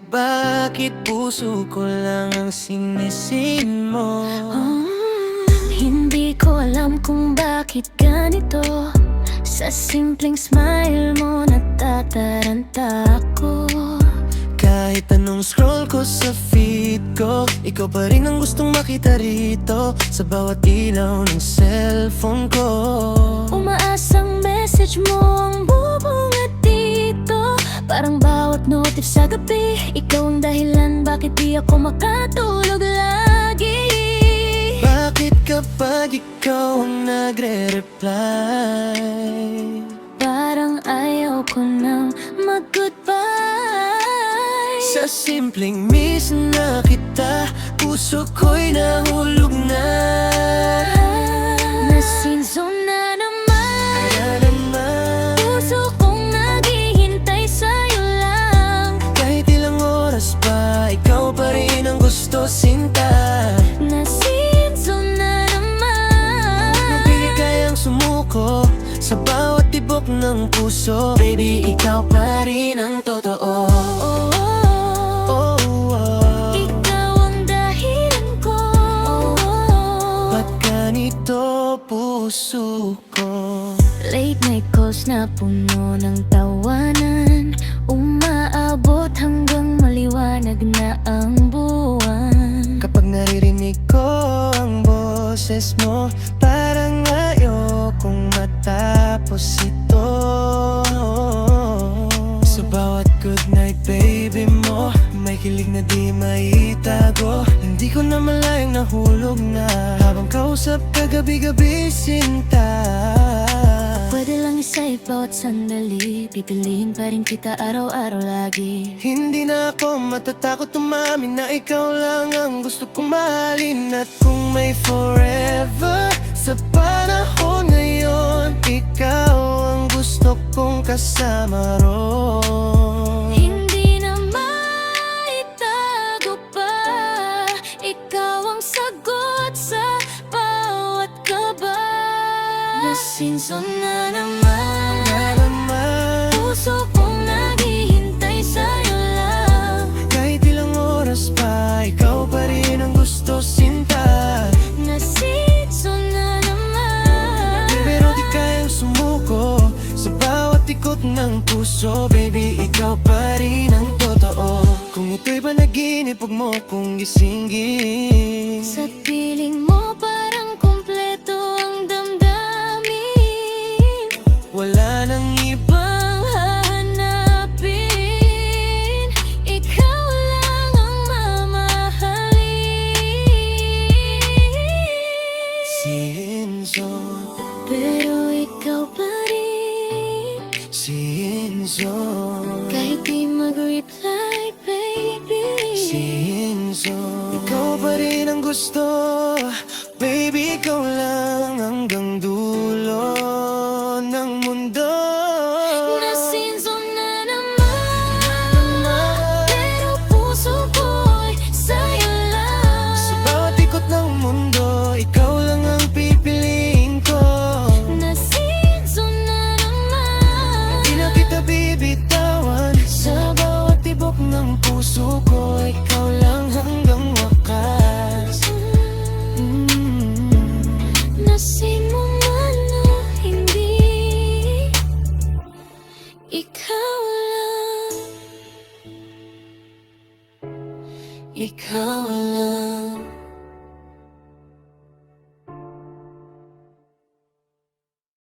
Bakit puso ko lang ang sinisin mo? Hindi ko alam kung bakit ganito. Sa simpleng smile mo natataranta ako. Kahit anong scroll ko sa feed ko, ikaw pa rin ang gustong makita rito sa bawat ilaw ng cellphone ko. Umaasang message mo ang bubungat dito. Parang bawat notif sa gabi, ikaw ang dahilan bakit di ako makatulog lagi. Bakit kapag ikaw ang nagre-reply, parang ayaw ko nang mag-goodbye. sa simpleng miss na kita, puso ko'y nahulog na. Nasinzon na naman, Kaya naman, puso kong naghihintay sa'yo lang. kahit ilang oras pa, ikaw pa rin ang gusto, sinta. Nasinzon na naman, Hindi kayang sumuko sa bawat tibok ng puso. Baby, ikaw pa rin ang totoo. oh, Oh, oh. ikaw ang dahilan ko. Ba't ganito puso ko? Late night calls na puno ng tawanan, umaabot hanggang maliwanag na ang buwan. Kapag naririnig ko ang boses mo, parang ayokong matapos ito. Sa bawat goodnight baby mo, may kilig na di maitago. Hindi ko na malayang nahulog na habang kausap ka gabi-gabi, sinta. Pwede lang isa'y bawat sandali, pipiliin pa rin kita araw-araw lagi. Hindi na ako matatakot umamin na ikaw lang ang gusto kong mahalin. At kung may forever sa panahon ngayon, ikaw ang gusto kong kasama ron. Hindi na maitago pa, ikaw ang sagot sa bawat kaba. Nasinzon na naman, puso kong naghihintay sa'yo lang. Kahit ilang oras pa, ikaw pa rin ang gusto, sinta. Nasinzon na naman, Pero di kayang sumuko sa bawat ikot ng puso. Baby, ikaw pa rin ang totoo. Kung ito'y panaginip, huwag mo kong gisingin. sa piling mo parang kumpleto ang damdamin. Wala nang Ibang hahanapin, ikaw lang ang mamahalin. Enzo, Pero ikaw pa rin, si Enzo, kahit di mag-reply, baby. si Enzo. Ikaw pa rin ang gusto, baby, ikaw lang hanggang dulo ng mundo. Nasinzon na naman, pero puso ko'y sa'yo lang. Sa bawat ikot ng mundo, ikaw lang ang pipiliin ko. Nasinzon na naman, Di na kita bibitawan sa bawat tibok ng puso ko, ikaw lang hanggang wakas. nasin mo man o hindi, ikaw lang, Ikaw lang.